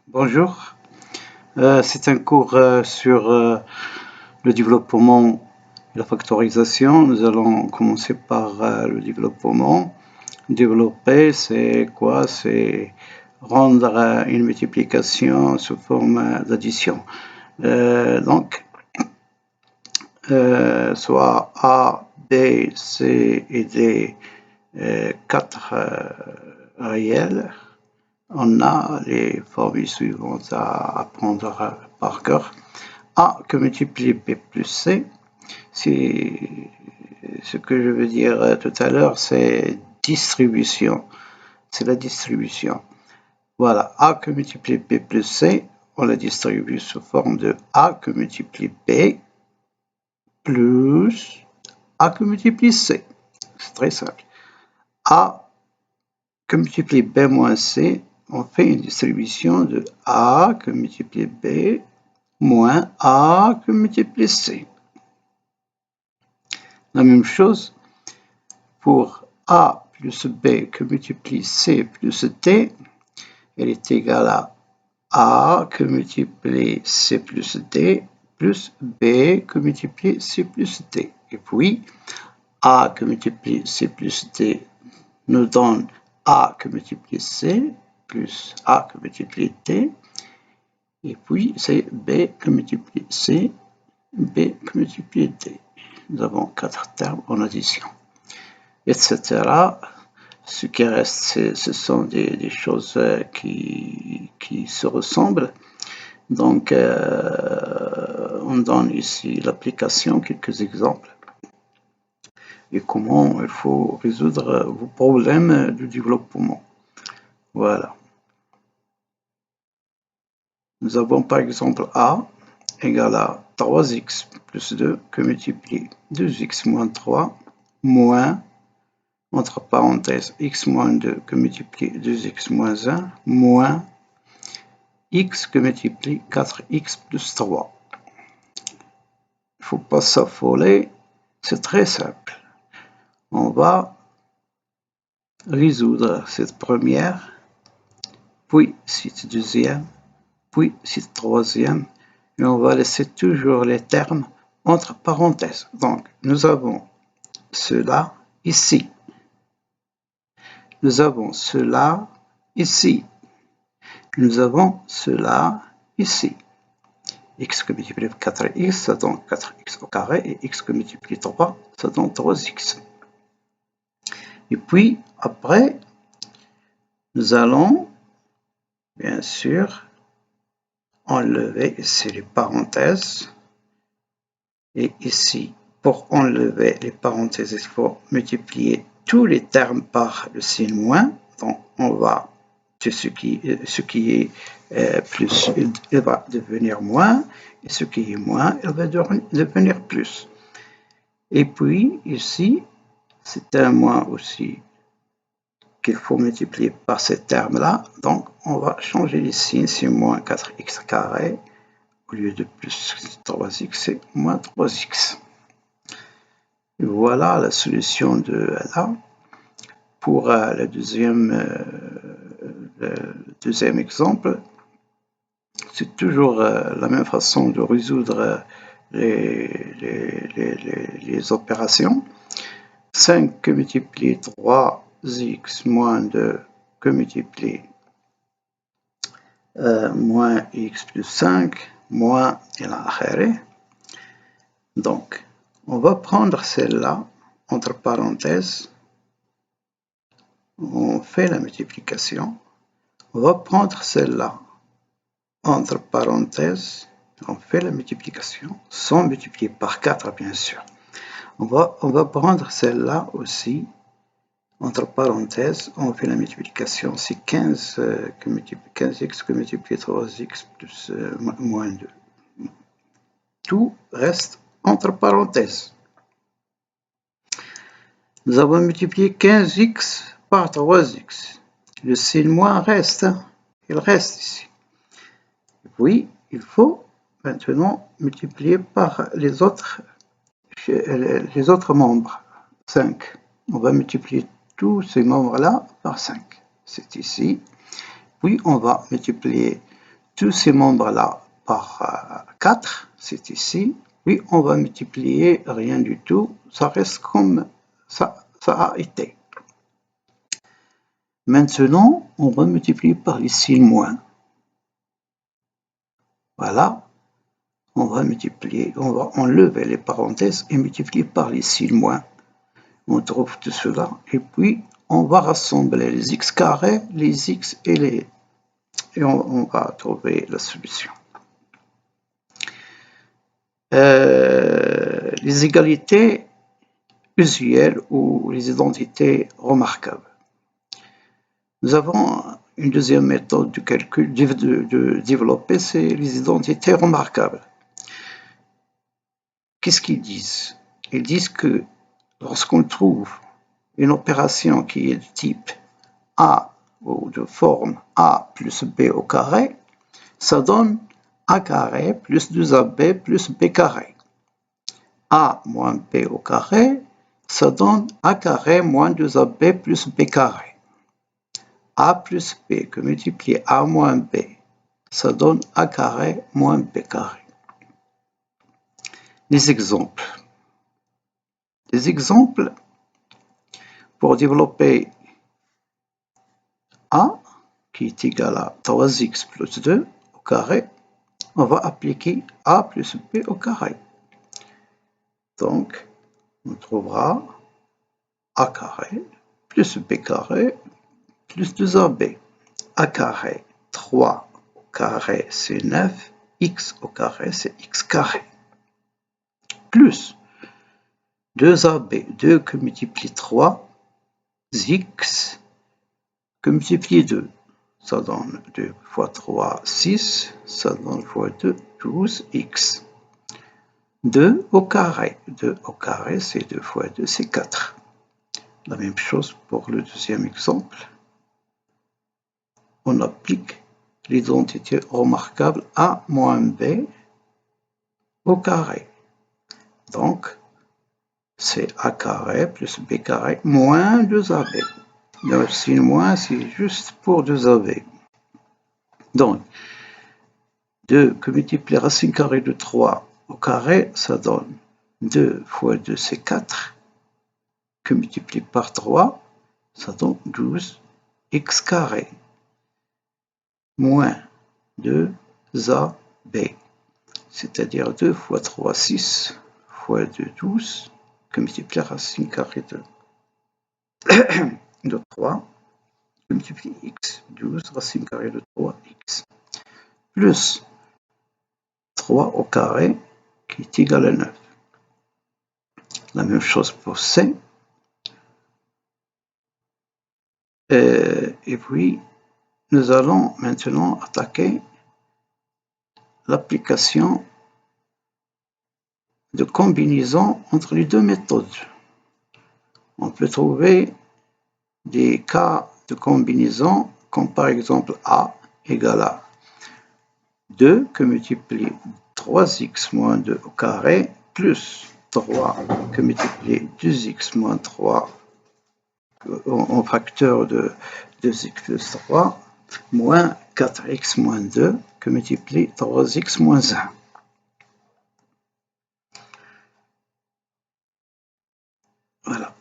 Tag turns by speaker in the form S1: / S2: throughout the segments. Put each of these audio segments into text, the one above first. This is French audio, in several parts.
S1: Bonjour, c'est un cours sur le développement et la factorisation. Nous allons commencer par le développement. Développer, c'est quoi? C'est rendre une multiplication sous forme d'addition. Donc, soit A, B, C et D, 4 réels. On a les formules suivantes à apprendre par cœur. A que multiplie B plus C. Ce que je veux dire tout à l'heure, c'est distribution. C'est la distribution. Voilà, A que multiplie B plus C, on la distribue sous forme de A que multiplie B plus A que multiplie C. C'est très simple. A que multiplie B moins C, on fait une distribution de A que multiplie B moins A que multiplie C. La même chose pour A plus B que multiplie C plus D, elle est égale à A que multiplie C plus D plus B que multiplie C plus D. Et puis, A que multiplie C plus D nous donne A que multiplie C plus A que multiplie D. Et puis, c'est B que multiplie C, B que multiplie D. Nous avons 4 termes en addition, etc. Ce qui reste, ce sont des choses qui se ressemblent. Donc, on donne ici l'application, quelques exemples, et comment il faut résoudre vos problèmes du développement. Voilà. Nous avons par exemple A égale à 3x plus 2 que multiplie 2x moins 3 moins, entre parenthèses, x moins 2 que multiplie 2x moins 1 moins x que multiplie 4x plus 3. Il ne faut pas s'affoler, c'est très simple. On va résoudre cette première, puis cette deuxième, puis cette troisième, et on va laisser toujours les termes entre parenthèses. Donc, nous avons cela ici. Nous avons cela ici. Nous avons cela ici. X que multiplie 4x, ça donne 4x au carré, et x que multiplie 3, ça donne 3x. Et puis, après, nous allons, bien sûr, enlever ici les parenthèses. Et ici, pour enlever les parenthèses, il faut multiplier tous les termes par le signe moins. Donc, on va, ce qui est plus, il va devenir moins, et ce qui est moins, il va devenir plus. Et puis, ici, c'est un moins aussi qu'il faut multiplier par ces termes-là. Donc, on va changer les signes, c'est moins 4x carré, au lieu de plus 3x, c'est moins 3x. Et voilà la solution de là. Pour le deuxième exemple, c'est toujours la même façon de résoudre les opérations. 5 que multiplie 3x moins 2 que multiplie moins x plus 5 moins ila akhiri. Donc, on va prendre celle-là entre parenthèses. On fait la multiplication. On va prendre celle-là entre parenthèses. On fait la multiplication sans multiplier par 4, bien sûr. On va prendre celle-là aussi entre parenthèses. On fait la multiplication. C'est 15x que multiplie 3x plus moins 2. Tout reste entre parenthèses. Nous avons multiplié 15x par 3x. Le signe moins reste, il reste ici. Oui, il faut maintenant multiplier par les autres membres. 5. On va multiplier tous ces membres-là par 5. C'est ici. Puis on va multiplier tous ces membres-là par 4, c'est ici. Puis on va multiplier rien du tout, ça reste comme ça a été. Maintenant, on va multiplier par les signes moins. Voilà. On va multiplier, on va enlever les parenthèses et multiplier par les signes moins. On trouve tout cela. Et puis, on va rassembler les x carrés, les x et les... Et on va trouver la solution. Les égalités usuelles ou les identités remarquables. Nous avons une deuxième méthode de calcul de développer, c'est les identités remarquables. Qu'est-ce qu'ils disent? Ils disent que lorsqu'on trouve une opération qui est de type A ou de forme A plus B au carré, ça donne A carré plus 2AB plus B carré. A moins B au carré, ça donne A carré moins 2AB plus B carré. A plus B que multiplier A moins B, ça donne A carré moins B carré. Les exemples. Des exemples pour développer A qui est égal à 3x plus 2 au carré, on va appliquer A plus B au carré. Donc, on trouvera A carré plus B carré plus 2AB. A carré, 3 au carré, c'est 9. X au carré, c'est x carré. Plus 2AB, 2 que multiplie 3, x que multiplie 2. Ça donne 2 fois 3, 6. Ça donne fois 2, 12x. 2 au carré. 2 au carré, c'est 2 fois 2, c'est 4. La même chose pour le deuxième exemple. On applique l'identité remarquable A moins B au carré. Donc, c'est A carré plus B carré moins 2AB. Le signe moins, c'est juste pour 2AB. Donc, 2 que multiplie racine carrée de 3 au carré, ça donne 2 fois 2, c'est 4. Que multiplie par 3, ça donne 12x carré. Moins 2AB. C'est-à-dire 2 fois 3, 6 fois 2, 12. Que multiplie racine carrée de 3. Que multiplie x. 12 racine carrée de 3x. Plus 3 au carré qui est égal à 9. La même chose pour C. Et puis, nous allons maintenant attaquer l'application de combinaison entre les deux méthodes. On peut trouver des cas de combinaison comme par exemple A égale à 2 que multiplie 3x moins 2 au carré plus 3 que multiplie 2x moins 3 en facteur de 2x plus 3 moins 4x moins 2 que multiplie 3x moins 1. Voilà.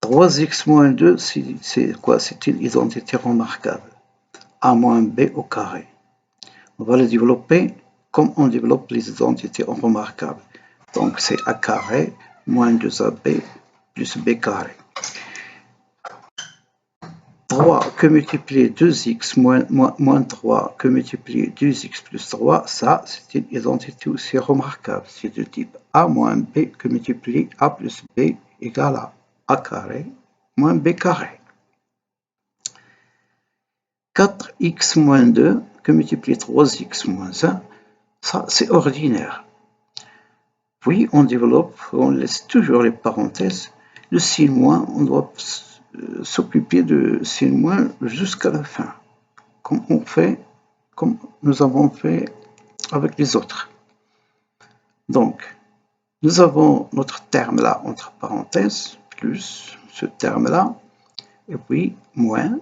S1: 3x moins 2, c'est quoi? C'est une identité remarquable. A moins B au carré. On va le développer comme on développe les identités remarquables. Donc c'est A carré moins 2AB plus B carré. 3 que multiplier 2x moins 3 que multiplier 2x plus 3, ça c'est une identité aussi remarquable. C'est de type A moins B que multiplier A plus B égale à A carré moins B carré. 4x moins 2 que multiplier 3x moins 1, ça c'est ordinaire. Puis on développe, on laisse toujours les parenthèses. Le signe moins, on doit s'occuper de signe moins jusqu'à la fin, comme nous avons fait avec les autres. Donc, nous avons notre terme là entre parenthèses, plus ce terme là, et puis moins